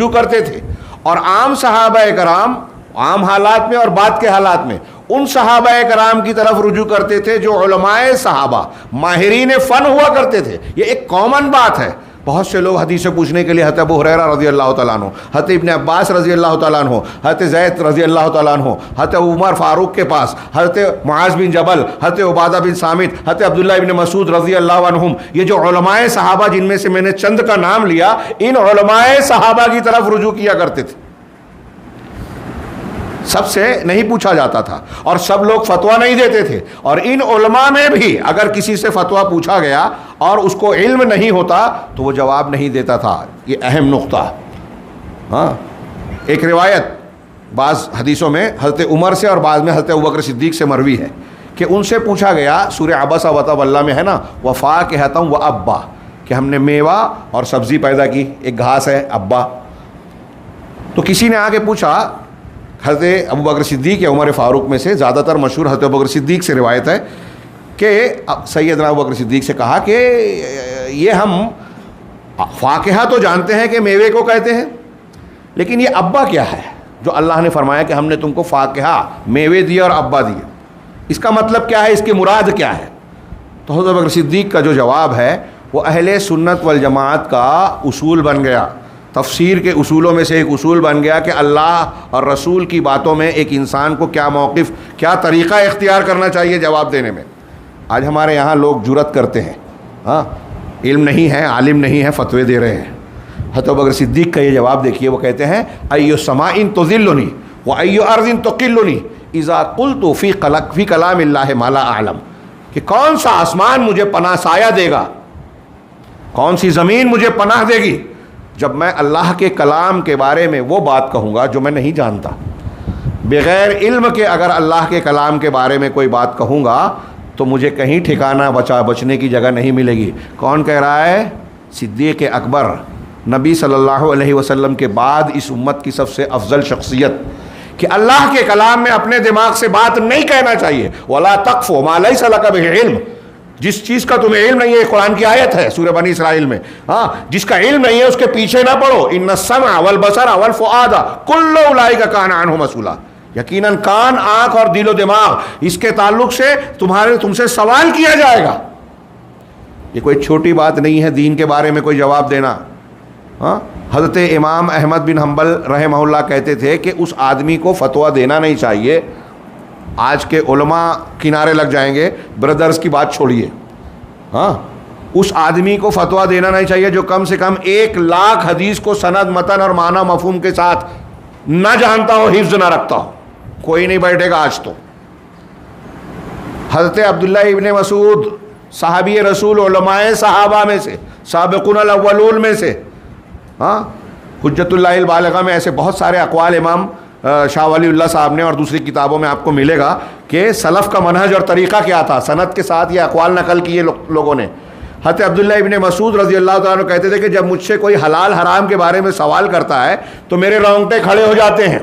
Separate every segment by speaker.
Speaker 1: رجوع کرتے تھے. اور عام صحابہ کرام عام حالات میں اور بعد کے حالات میں ان صحابہ کرام کی طرف رجوع کرتے تھے جو علماء صحابہ ماہرین فن ہوا کرتے تھے. یہ ایک کامن بات ہے. بہت سے لوگ حدیث سے پوچھنے کے لیے حضرت ابو ہریرہ رضی اللہ تعالیٰ عنہ، حضرت ابن عباس رضی اللہ تعالیٰ عنہ، حضرت زید رضی اللہ تعالیٰ عنہ، حضرت عمر فاروق کے پاس، حضرت معاذ بن جبل، حضرت عبادہ بن صامت، حضرت عبداللہ ابن مسعود رضی اللہ عنہم، یہ جو علماء صحابہ جن میں سے میں نے چند کا نام لیا، ان علماء صحابہ کی طرف رجوع کیا کرتے تھے. سب سے نہیں پوچھا جاتا تھا اور سب لوگ فتویٰ نہیں دیتے تھے. اور ان علماء میں بھی اگر کسی سے فتویٰ پوچھا گیا اور اس کو علم نہیں ہوتا تو وہ جواب نہیں دیتا تھا. یہ اہم نقطہ. ہاں، ایک روایت بعض حدیثوں میں حضرت عمر سے اور بعض میں حضرت ابوبکر صدیق سے مروی ہے کہ ان سے پوچھا گیا، سورہ عبس وتولی میں ہے نا، وفاکہۃ وابا، کہ ہم نے میوہ اور سبزی پیدا کی، ایک گھاس ہے ابا. تو کسی نے آ کے پوچھا، حضرت ابوبکر صدیق یا عمر فاروق میں سے زیادہ تر مشہور حضرت ابوبکر صدیق سے روایت ہے کہ سیدنا ابوبکر صدیق سے کہا کہ یہ ہم فاکہہ تو جانتے ہیں کہ میوے کو کہتے ہیں، لیکن یہ ابا کیا ہے جو اللہ نے فرمایا کہ ہم نے تم کو فاکہہ میوے دیے اور ابا دیے، اس کا مطلب کیا ہے، اس کی مراد کیا ہے؟ تو حضرت ابوبکر صدیق کا جو جواب ہے وہ اہل سنت والجماعت کا اصول بن گیا، تفسیر کے اصولوں میں سے ایک اصول بن گیا کہ اللہ اور رسول کی باتوں میں ایک انسان کو کیا موقف، کیا طریقہ اختیار کرنا چاہیے جواب دینے میں. آج ہمارے یہاں لوگ جرأت کرتے ہیں، ہاں علم نہیں ہے، عالم نہیں ہے، فتوے دے رہے ہیں. حضرت ابوبکر صدیق کا یہ جواب دیکھیے، وہ کہتے ہیں ایو سماء تذلنی و ایو ارض تقلنی اذا قلت فی کلام اللہ ما لا اعلم، کہ کون سا آسمان مجھے پناہ سایہ دے گا، کون سی زمین مجھے پناہ دے گی جب میں اللہ کے کلام کے بارے میں وہ بات کہوں گا جو میں نہیں جانتا. بغیر علم کے اگر اللہ کے کلام کے بارے میں کوئی بات کہوں گا تو مجھے کہیں ٹھکانہ بچنے کی جگہ نہیں ملے گی. کون کہہ رہا ہے؟ صدیق اکبر، نبی صلی اللہ علیہ وسلم کے بعد اس امت کی سب سے افضل شخصیت، کہ اللہ کے کلام میں اپنے دماغ سے بات نہیں کہنا چاہیے. وَلَا تَقْفُ مَا لَيْسَ لَكَ بِهِ عِلْمٌ، جس چیز کا تمہیں علم نہیں ہے، قرآن کی آیت ہے سورہ بنی اسرائیل میں، ہاں جس کا علم نہیں ہے اس کے پیچھے نہ پڑو. ان السمع والبصر والفؤاد کل اولئک کان عنہ مسئولا، یقیناً کان، آنکھ اور دل و دماغ، اس کے تعلق سے تم سے سوال کیا جائے گا. یہ کوئی چھوٹی بات نہیں ہے دین کے بارے میں کوئی جواب دینا. ہاں، حضرت امام احمد بن حنبل رحمہ اللہ کہتے تھے کہ اس آدمی کو فتویٰ دینا نہیں چاہیے. آج کے علماء کنارے لگ جائیں گے، بردرز کی بات چھوڑیے، ہاں اس آدمی کو فتویٰ دینا نہیں چاہیے جو کم سے کم 1,00,000 حدیث کو سند، متن اور معنی مفہوم کے ساتھ نہ جانتا ہو، حفظ نہ رکھتا ہو. کوئی نہیں بیٹھے گا آج تو. حضرت عبداللہ ابن مسعود صحابی رسول، علماء صحابہ میں سے، سابقون الاولون میں سے، ہاں حجت اللہ البالغہ میں ایسے بہت سارے اقوال امام شاہ ولی اللہ صاحب نے، اور دوسری کتابوں میں آپ کو ملے گا کہ سلف کا منہج اور طریقہ کیا تھا. سند کے ساتھ یہ اقوال نقل کیے لوگوں نے. حضرت عبداللہ ابن مسعود رضی اللہ تعالیٰ عنہ کہتے تھے کہ جب مجھ سے کوئی حلال حرام کے بارے میں سوال کرتا ہے تو میرے رونگٹے کھڑے ہو جاتے ہیں.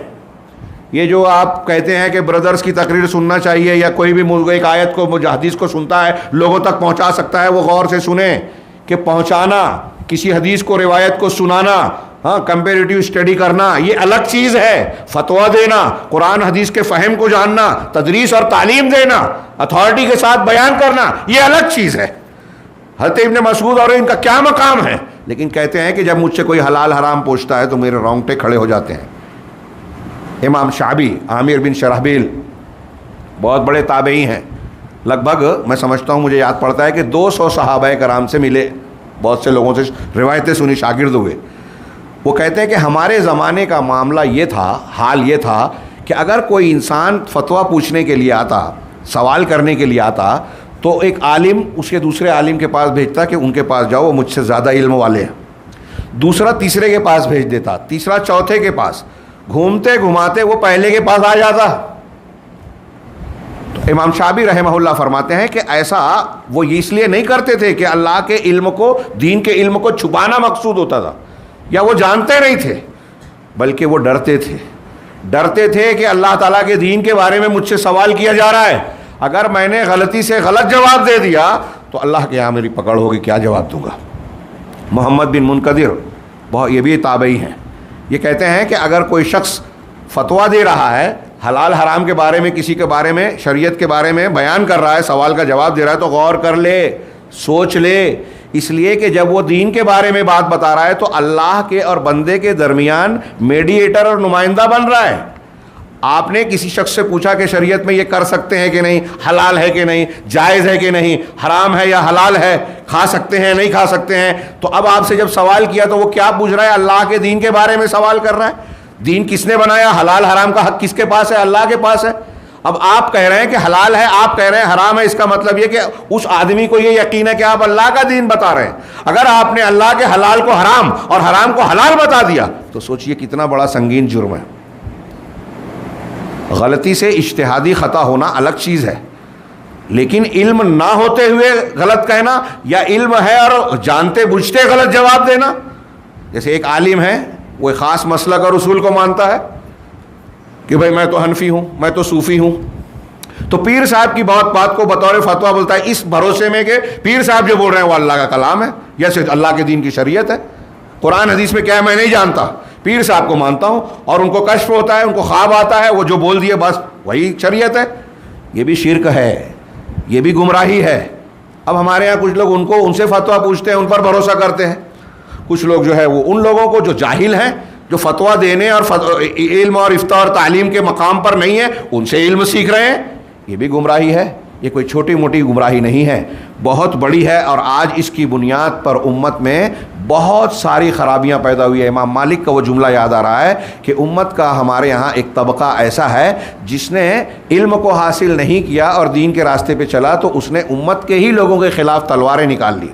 Speaker 1: یہ جو آپ کہتے ہیں کہ بردرز کی تقریر سننا چاہیے، یا کوئی بھی ایک آیت کو، حدیث کو سنتا ہے لوگوں تک پہنچا سکتا ہے، وہ غور سے سنیں کہ پہنچانا، کسی حدیث کو، روایت کو سنانا، ہاں کمپیریٹیو اسٹڈی کرنا، یہ الگ چیز ہے. فتویٰ دینا، قرآن حدیث کے فہم کو جاننا، تدریس اور تعلیم دینا، اتھارٹی کے ساتھ بیان کرنا، یہ الگ چیز ہے. حضرت ابن مسعود اور ان کا کیا مقام ہے، لیکن کہتے ہیں کہ جب مجھ سے کوئی حلال حرام پوچھتا ہے تو میرے رونگٹے کھڑے ہو جاتے ہیں. امام شعبی، عامر بن شرحبیل، بہت بڑے تابعی ہیں، لگ بھگ میں سمجھتا ہوں، مجھے یاد پڑتا ہے کہ 200 صحابہ کرام سے ملے، بہت سے لوگوں سے روایتیں سنی، شاگرد ہوئے. وہ کہتے ہیں کہ ہمارے زمانے کا معاملہ یہ تھا، حال یہ تھا کہ اگر کوئی انسان فتویٰ پوچھنے کے لیے آتا، سوال کرنے کے لیے آتا، تو ایک عالم اس کے دوسرے عالم کے پاس بھیجتا کہ ان کے پاس جاؤ، وہ مجھ سے زیادہ علم والے ہیں. دوسرا تیسرے کے پاس بھیج دیتا، تیسرا چوتھے کے پاس، گھومتے گھماتے وہ پہلے کے پاس آ جاتا. تو امام شعبی رحمہ اللہ فرماتے ہیں کہ ایسا وہ اس لیے نہیں کرتے تھے کہ اللہ کے علم کو، دین کے علم کو چھپانا مقصود ہوتا تھا، یا وہ جانتے نہیں تھے، بلکہ وہ ڈرتے تھے کہ اللہ تعالیٰ کے دین کے بارے میں مجھ سے سوال کیا جا رہا ہے، اگر میں نے غلطی سے غلط جواب دے دیا تو اللہ کے یہاں میری پکڑ ہوگی، کیا جواب دوں گا. محمد بن منقدر، یہ بھی تابعی ہیں، یہ کہتے ہیں کہ اگر کوئی شخص فتویٰ دے رہا ہے حلال حرام کے بارے میں، کسی کے بارے میں، شریعت کے بارے میں بیان کر رہا ہے، سوال کا جواب دے رہا ہے، تو غور کر لے، سوچ لے، اس لیے کہ جب وہ دین کے بارے میں بات بتا رہا ہے تو اللہ کے اور بندے کے درمیان میڈیٹر اور نمائندہ بن رہا ہے۔ آپ نے کسی شخص سے پوچھا کہ شریعت میں یہ کر سکتے ہیں کہ نہیں، حلال ہے کہ نہیں، جائز ہے کہ نہیں، حرام ہے یا حلال ہے، کھا سکتے ہیں نہیں کھا سکتے ہیں، تو اب آپ سے جب سوال کیا تو وہ کیا پوچھ رہا ہے؟ اللہ کے دین کے بارے میں سوال کر رہا ہے۔ دین کس نے بنایا؟ حلال حرام کا حق کس کے پاس ہے؟ اللہ کے پاس ہے۔ اب آپ کہہ رہے ہیں کہ حلال ہے، آپ کہہ رہے ہیں حرام ہے، اس کا مطلب یہ کہ اس آدمی کو یہ یقین ہے کہ آپ اللہ کا دین بتا رہے ہیں۔ اگر آپ نے اللہ کے حلال کو حرام اور حرام کو حلال بتا دیا تو سوچئے کتنا بڑا سنگین جرم ہے۔ غلطی سے اجتہادی خطا ہونا الگ چیز ہے، لیکن علم نہ ہوتے ہوئے غلط کہنا، یا علم ہے اور جانتے بوجھتے غلط جواب دینا۔ جیسے ایک عالم ہے، وہ خاص مسلک اور اصول کو مانتا ہے کہ بھئی میں تو حنفی ہوں، میں تو صوفی ہوں، تو پیر صاحب کی بات کو بطور فتویٰ بولتا ہے، اس بھروسے میں کہ پیر صاحب جو بول رہے ہیں وہ اللہ کا کلام ہے یا صرف اللہ کے دین کی شریعت ہے، قرآن حدیث میں کیا ہے میں نہیں جانتا، پیر صاحب کو مانتا ہوں، اور ان کو کشف ہوتا ہے، ان کو خواب آتا ہے، وہ جو بول دیے بس وہی شریعت ہے۔ یہ بھی شرک ہے، یہ بھی گمراہی ہے۔ اب ہمارے یہاں کچھ لوگ ان سے فتویٰ پوچھتے ہیں، ان پر بھروسہ کرتے ہیں، کچھ لوگ جو ہے وہ ان لوگوں کو جو جاہل ہیں، جو فتویٰ دینے اور علم اور افتاء اور تعلیم کے مقام پر نہیں ہے، ان سے علم سیکھ رہے ہیں، یہ بھی گمراہی ہے۔ یہ کوئی چھوٹی موٹی گمراہی نہیں ہے، بہت بڑی ہے، اور آج اس کی بنیاد پر امت میں بہت ساری خرابیاں پیدا ہوئی ہے۔ امام مالک کا وہ جملہ یاد آ رہا ہے کہ امت کا ہمارے ہاں ایک طبقہ ایسا ہے جس نے علم کو حاصل نہیں کیا اور دین کے راستے پہ چلا تو اس نے امت کے ہی لوگوں کے خلاف تلواریں نکال لی۔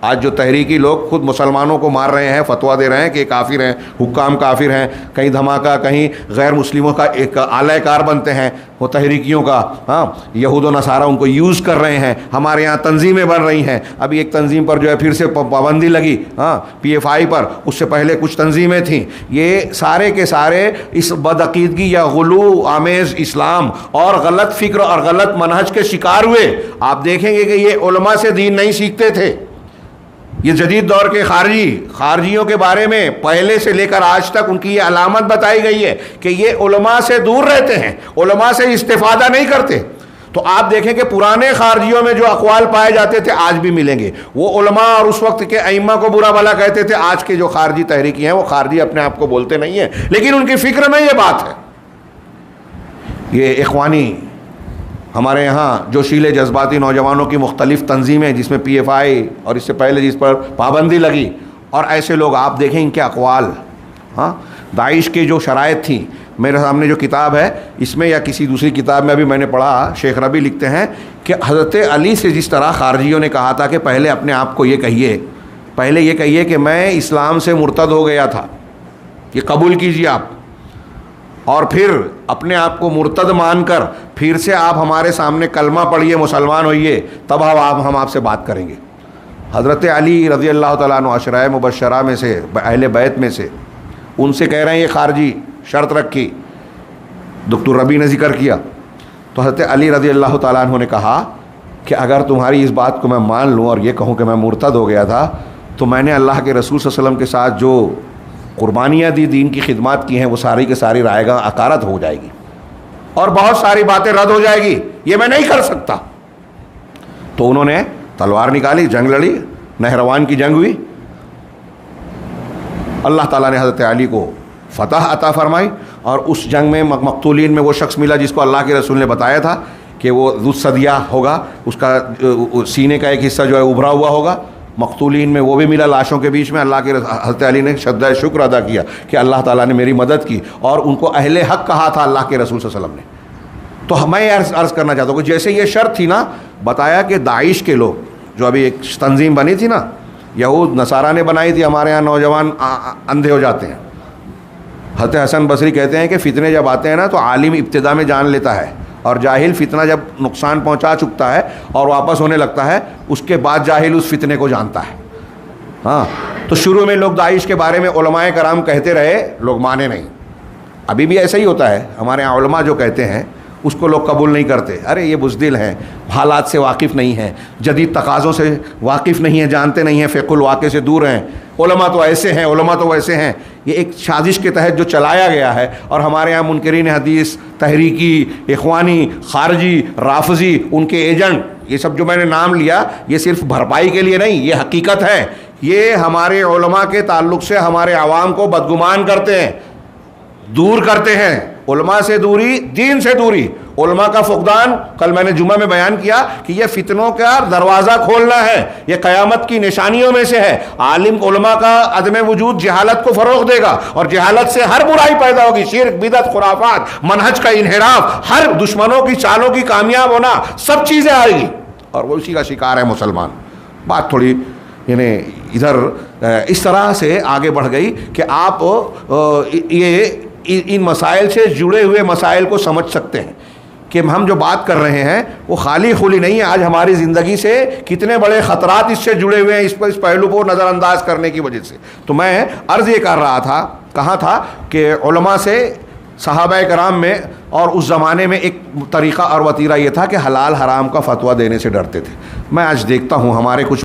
Speaker 1: آج جو تحریکی لوگ خود مسلمانوں کو مار رہے ہیں، فتویٰ دے رہے ہیں کہ یہ کافر ہیں، حکام کافر ہیں، کہیں دھماکہ، کہیں غیر مسلموں کا ایک اعلی کار بنتے ہیں وہ تحریکیوں کا، ہاں یہود و نصارہ ان کو یوز کر رہے ہیں۔ ہمارے یہاں تنظیمیں بن رہی ہیں، ابھی ایک تنظیم پر جو ہے پھر سے پابندی لگی، ہاں PFI پر، اس سے پہلے کچھ تنظیمیں تھیں۔ یہ سارے کے سارے اس بدعقیدگی یا غلو آمیز اسلام اور غلط فکر اور غلط منہج کے شکار ہوئے۔ آپ دیکھیں گے کہ یہ علماء سے دین نہیں سیکھتے تھے۔ یہ جدید دور کے خارجیوں کے بارے میں پہلے سے لے کر آج تک ان کی یہ علامت بتائی گئی ہے کہ یہ علماء سے دور رہتے ہیں، علماء سے استفادہ نہیں کرتے۔ تو آپ دیکھیں کہ پرانے خارجیوں میں جو اقوال پائے جاتے تھے آج بھی ملیں گے۔ وہ علماء اور اس وقت کے ائمہ کو برا بھلا کہتے تھے، آج کے جو خارجی تحریکی ہیں وہ خارجی اپنے آپ کو بولتے نہیں ہیں، لیکن ان کی فکر میں یہ بات ہے۔ یہ اخوانی ہمارے یہاں جو شیلے جذباتی نوجوانوں کی مختلف تنظیمیں، جس میں PFI اور اس سے پہلے جس پر پابندی لگی، اور ایسے لوگ آپ دیکھیں ان کے اقوال، ہاں داعش کی جو شرائط تھیں، میرے سامنے جو کتاب ہے اس میں یا کسی دوسری کتاب میں ابھی میں نے پڑھا، شیخ ربی لکھتے ہیں کہ حضرت علی سے جس طرح خارجیوں نے کہا تھا کہ پہلے اپنے آپ کو یہ کہیے کہ میں اسلام سے مرتد ہو گیا تھا، یہ قبول کیجیے آپ، اور پھر اپنے آپ کو مرتد مان کر پھر سے آپ ہمارے سامنے کلمہ پڑھیے، مسلمان ہوئیے، تب ہم آپ سے بات کریں گے۔ حضرت علی رضی اللہ تعالیٰ عنہ عشرۂ مبشرہ میں سے، اہل بیت میں سے، ان سے کہہ رہے ہیں یہ خارجی شرط رکھی، دکتور ربی نے ذکر کیا، تو حضرت علی رضی اللہ تعالیٰ عنہ نے کہا کہ اگر تمہاری اس بات کو میں مان لوں اور یہ کہوں کہ میں مرتد ہو گیا تھا، تو میں نے اللہ کے رسول صلی اللہ علیہ وسلم کے ساتھ جو قربانیاں دی، دین کی خدمات کی ہیں، وہ ساری کی ساری رائے گاہ عقارت ہو جائے گی اور بہت ساری باتیں رد ہو جائے گی، یہ میں نہیں کر سکتا۔ تو انہوں نے تلوار نکالی، جنگ لڑی، نہروان کی جنگ ہوئی، اللہ تعالیٰ نے حضرت علی کو فتح عطا فرمائی، اور اس جنگ میں مقتولین میں وہ شخص ملا جس کو اللہ کے رسول نے بتایا تھا کہ وہ ذو الثدیہ ہوگا، اس کا سینے کا ایک حصہ جو ہے ابھرا ہوا ہوگا، مقتولین میں وہ بھی ملا لاشوں کے بیچ میں۔ اللہ کے حضرت علی نے شدہ شکر ادا کیا کہ اللہ تعالیٰ نے میری مدد کی، اور ان کو اہل حق کہا تھا اللہ کے رسول صلی اللہ علیہ وسلم نے۔ تو میں عرض کرنا چاہتا ہوں کہ جیسے یہ شرط تھی نا، بتایا کہ داعش کے لوگ جو ابھی ایک تنظیم بنی تھی نا، یہود نصارہ نے بنائی تھی، ہمارے یہاں نوجوان اندھے ہو جاتے ہیں۔ حضرت حسن بصری کہتے ہیں کہ فتنے جب آتے ہیں نا تو عالم ابتدا میں جان لیتا ہے، اور جاہل فتنہ جب نقصان پہنچا چکتا ہے اور واپس ہونے لگتا ہے، اس کے بعد جاہل اس فتنے کو جانتا ہے۔ ہاں تو شروع میں لوگ داعش کے بارے میں علماء کرام کہتے رہے، لوگ مانے نہیں۔ ابھی بھی ایسا ہی ہوتا ہے، ہمارے یہاں علماء جو کہتے ہیں اس کو لوگ قبول نہیں کرتے، ارے یہ بزدل ہیں، حالات سے واقف نہیں ہیں، جدید تقاضوں سے واقف نہیں ہیں، جانتے نہیں ہیں، فقہ الواقع سے دور ہیں، علماء تو ایسے ہیں، علماء تو ویسے ہیں۔ یہ ایک سازش کے تحت جو چلایا گیا ہے، اور ہمارے یہاں منکرین حدیث، تحریکی، اخوانی، خارجی، رافضی، ان کے ایجنٹ، یہ سب جو میں نے نام لیا، یہ صرف بھرپائی کے لیے نہیں، یہ حقیقت ہے. یہ ہمارے علماء کے تعلق سے ہمارے عوام کو بدگمان کرتے ہیں، دور کرتے ہیں. علماء سے دوری، دین سے دوری، علماء کا فقدان. کل میں نے جمعہ میں بیان کیا کہ یہ فتنوں کا دروازہ کھولنا ہے، یہ قیامت کی نشانیوں میں سے ہے. عالم علماء کا عدم وجود جہالت کو فروغ دے گا، اور جہالت سے ہر برائی پیدا ہوگی، شرک، بدعت، خرافات، منہج کا انحراف، ہر دشمنوں کی چالوں کی کامیاب ہونا، سب چیزیں آئے گی، اور وہ اسی کا شکار ہے مسلمان. بات تھوڑی یعنی ادھر اس طرح سے آگے بڑھ گئی کہ آپ یہ ان مسائل سے جڑے ہوئے مسائل کو سمجھ سکتے ہیں کہ ہم جو بات کر رہے ہیں وہ خالی خلی نہیں ہے. آج ہماری زندگی سے کتنے بڑے خطرات اس سے جڑے ہوئے ہیں، اس پہلو کو نظر انداز کرنے کی وجہ سے. تو میں عرض یہ کر رہا تھا، کہا تھا کہ علماء سے صحابہ کرام میں اور اس زمانے میں ایک طریقہ اور وتیرہ یہ تھا کہ حلال حرام کا فتویٰ دینے سے ڈرتے تھے. میں آج دیکھتا ہوں ہمارے کچھ